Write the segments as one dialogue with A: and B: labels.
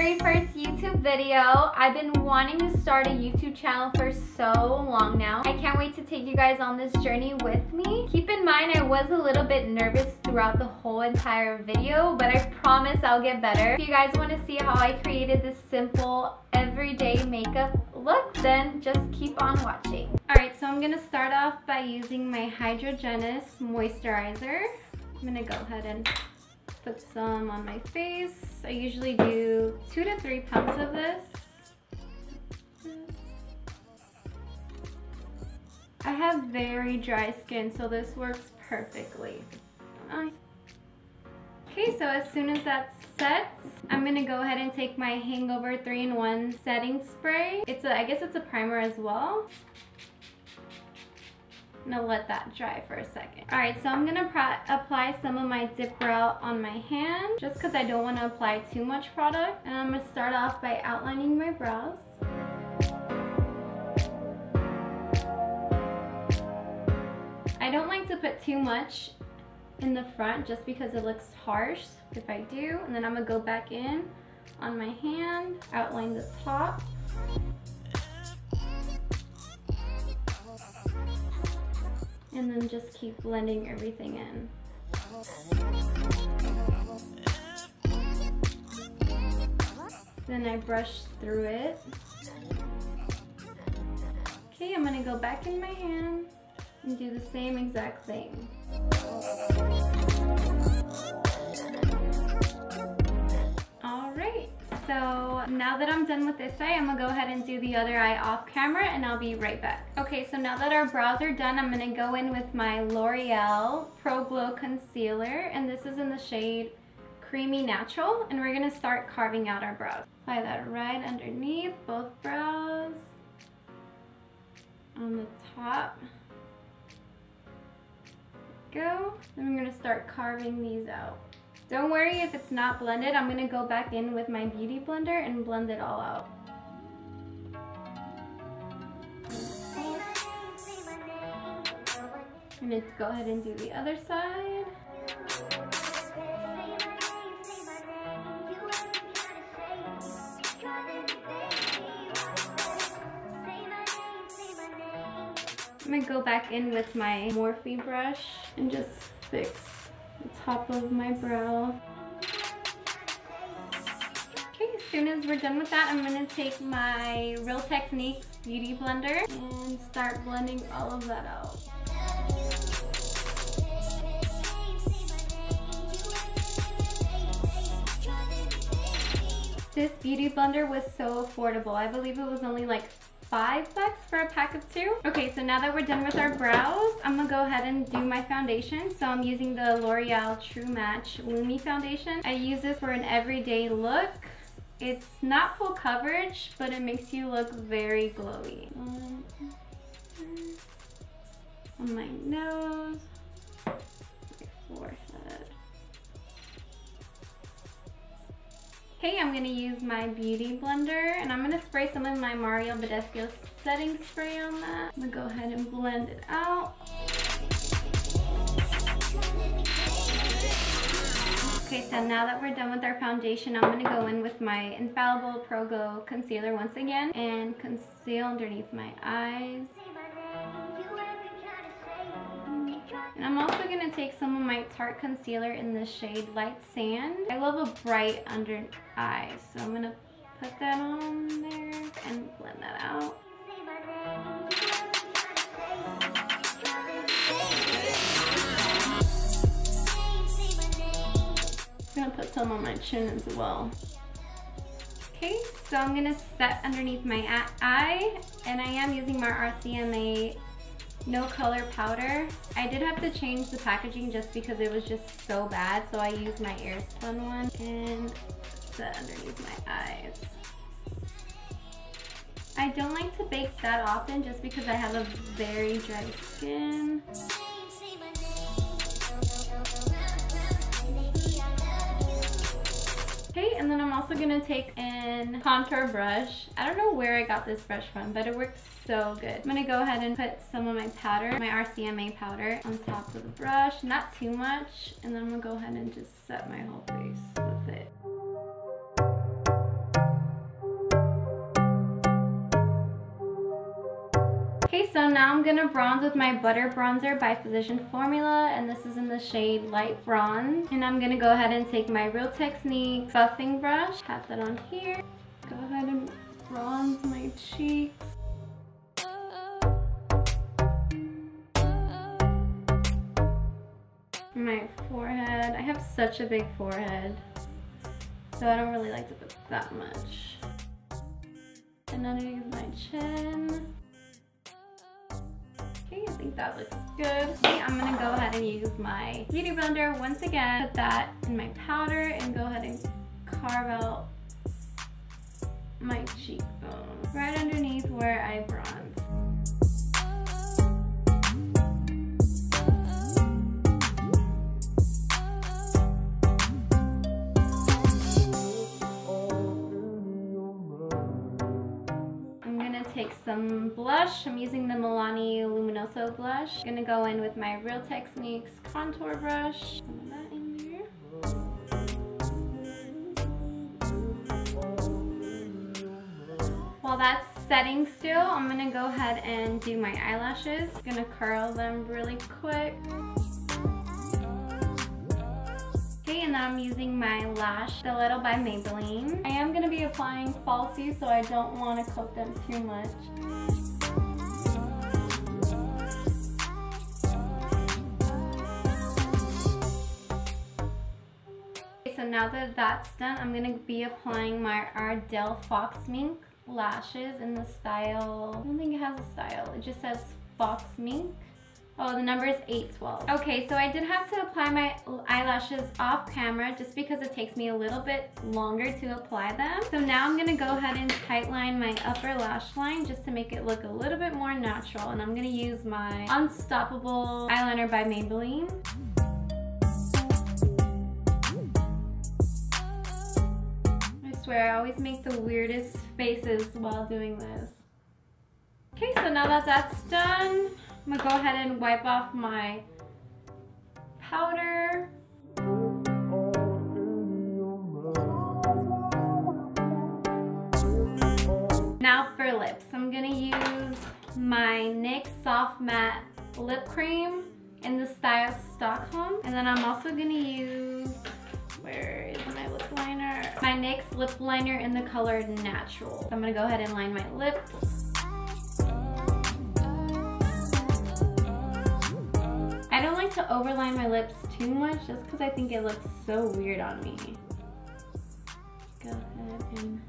A: very first YouTube video. I've been wanting to start a YouTube channel for so long now. I can't wait to take you guys on this journey with me. Keep in mind, I was a little bit nervous throughout the whole entire video, but I promise I'll get better. If you guys want to see how I created this simple everyday makeup look, then just keep on watching. Alright, so I'm going to start off by using my Hydrogenous moisturizer. I'm going to go ahead and put some on my face. I usually do 2 to 3 pumps of this. I have very dry skin, so this works perfectly. Okay, so as soon as that sets, I'm gonna go ahead and take my Hangover 3-in-1 setting spray. I guess it's a primer as well. I'm gonna let that dry for a second. Alright, so I'm gonna apply some of my dip brow on my hand, just because I don't want to apply too much product. And I'm gonna start off by outlining my brows. I don't like to put too much in the front just because it looks harsh if I do. And then I'm gonna go back in on my hand, outline the top. And then just keep blending everything in. Then I brush through it. Okay, I'm gonna go back in my hand and do the same exact thing. Alright, so now that I'm done with this eye, I'm gonna go ahead and do the other eye off camera and I'll be right back. Okay, so now that our brows are done, I'm gonna go in with my L'Oreal Pro Glow Concealer, and this is in the shade Creamy Natural, and we're gonna start carving out our brows. Apply that right underneath both brows, on the top. Go. Then I'm gonna start carving these out. Don't worry if it's not blended. I'm gonna go back in with my beauty blender and blend it all out. I'm gonna go ahead and do the other side. I'm gonna go back in with my Morphe brush and just fix the top of my brow. Okay, as soon as we're done with that, I'm gonna take my Real Techniques Beauty Blender and start blending all of that out. This beauty blender was so affordable. I believe it was only like $5 for a pack of 2. Okay, so now that we're done with our brows, I'm gonna go ahead and do my foundation. So I'm using the L'Oreal True Match Lumi Foundation. I use this for an everyday look. It's not full coverage, but it makes you look very glowy. On my nose, my forehead. Okay, I'm gonna use my beauty blender and I'm gonna spray some of my Mario Badescu setting spray on that. I'm gonna go ahead and blend it out. Okay, so now that we're done with our foundation, I'm gonna go in with my Infallible Pro Glow Concealer once again and conceal underneath my eyes. And I'm also going to take some of my Tarte concealer in the shade Light Sand. I love a bright under eye, so I'm going to put that on there and blend that out. I'm going to put some on my chin as well. Okay, so I'm going to set underneath my eye, and I am using my RCMA No Color powder. I did have to change the packaging just because it was just so bad, so I used my Airspun one and set underneath my eyes. I don't like to bake that often just because I have a very dry skin. Okay, and then I'm also gonna take an contour brush. I don't know where I got this brush from, but it works so good. I'm gonna go ahead and put some of my powder, my RCMA powder, on top of the brush, not too much, and then I'm gonna go ahead and just set my whole face with it. now I'm gonna bronze with my Butter Bronzer by Physician Formula, and this is in the shade Light Bronze. And I'm gonna go ahead and take my Real Techniques buffing brush, tap that on here, go ahead and bronze my cheeks. My forehead. I have such a big forehead, so I don't really like to put that much. And underneath my chin. Okay, I think that looks good. Okay, I'm gonna go ahead and use my Beauty Blender once again. Put that in my powder and go ahead and carve out my cheekbone right underneath where I bronze. Take some blush. I'm using the Milani Luminoso blush. Gonna go in with my Real Techniques contour brush. Some of that in there. While that's setting still, I'm gonna go ahead and do my eyelashes. Gonna curl them really quick. Okay, and then I'm using my lash stiletto by Maybelline. I am gonna be applying falsies, so I don't want to coat them too much. Okay, so now that that's done, I'm gonna be applying my Ardell Fox Mink lashes in the style, I don't think it has a style, it just says Fox Mink. Oh, the number is 812. Okay, so I did have to apply my eyelashes off camera just because it takes me a little bit longer to apply them. So now I'm gonna go ahead and tightline my upper lash line just to make it look a little bit more natural. And I'm gonna use my Unstoppable eyeliner by Maybelline. I swear, I always make the weirdest faces while doing this. Okay, so now that that's done, I'm gonna go ahead and wipe off my powder. Now for lips, I'm gonna use my NYX Soft Matte Lip Cream in the style Stockholm. And then I'm also gonna use, where is my lip liner? My NYX lip liner in the color Natural. So I'm gonna go ahead and line my lips. I don't like to overline my lips too much just because I think it looks so weird on me. Go ahead and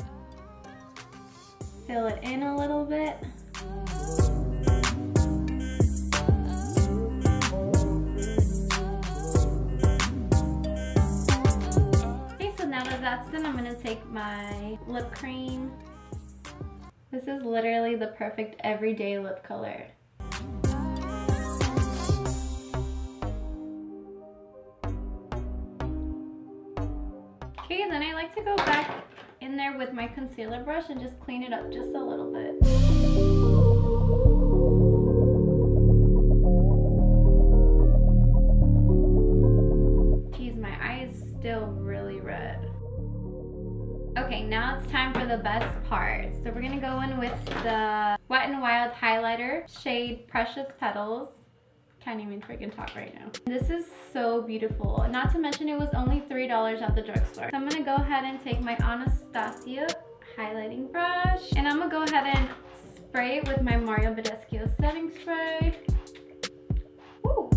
A: fill it in a little bit. Okay, so now that that's done, I'm gonna take my lip cream. This is literally the perfect everyday lip color. Okay, and then I like to go back in there with my concealer brush and just clean it up just a little bit. Geez, my eye is still really red. Okay, now it's time for the best part. So we're gonna go in with the Wet n Wild highlighter, shade Precious Petals. Can't even freaking talk right now. This is so beautiful. Not to mention it was only $3 at the drugstore. So I'm gonna go ahead and take my Anastasia highlighting brush, and I'm gonna go ahead and spray it with my Mario Badescu setting spray. Woo.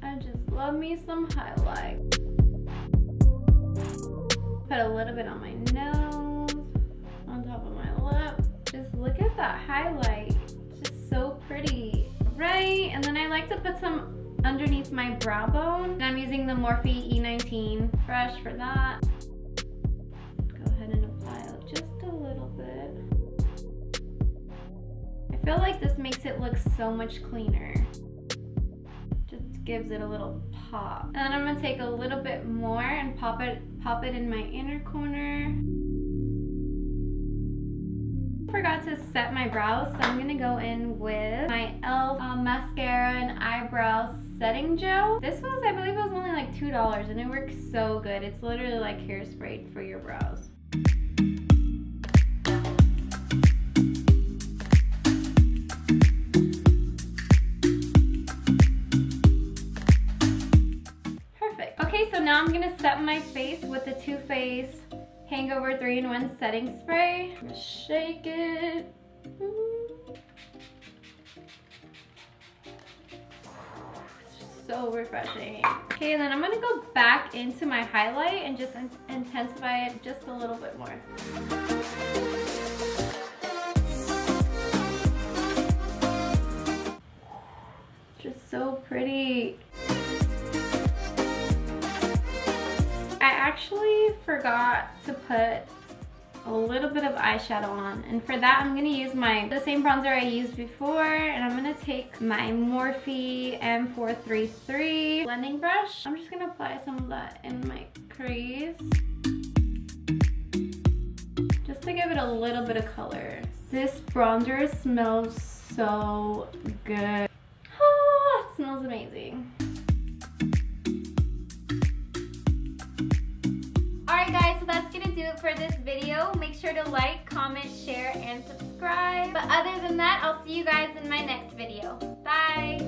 A: I just love me some highlight. Put a little bit on my nose, on top of my lip. Just look at that highlight, it's just so pretty, right? And then I like to put some underneath my brow bone. And I'm using the Morphe E19 brush for that. Go ahead and apply it just a little bit. I feel like this makes it look so much cleaner. Just gives it a little pop. And then I'm gonna take a little bit more and pop it in my inner corner. Forgot to set my brows, so I'm gonna go in with my e.l.f. mascara and eyebrow setting gel. This was, I believe it was only like $2 and it works so good. It's literally like hairspray for your brows. with the Too Faced Hangover 3-in-1 Setting Spray. I'm gonna shake it. So refreshing. Okay, and then I'm gonna go back into my highlight and just intensify it just a little bit more. Just so pretty. I actually forgot to put a little bit of eyeshadow on, and for that I'm gonna use the same bronzer I used before, and I'm gonna take my Morphe M433 blending brush. I'm just gonna apply some of that in my crease just to give it a little bit of color. This bronzer smells so good. Oh, it smells amazing. Alright guys, so that's gonna do it for this video. Make sure to like, comment, share, and subscribe. But other than that, I'll see you guys in my next video. Bye!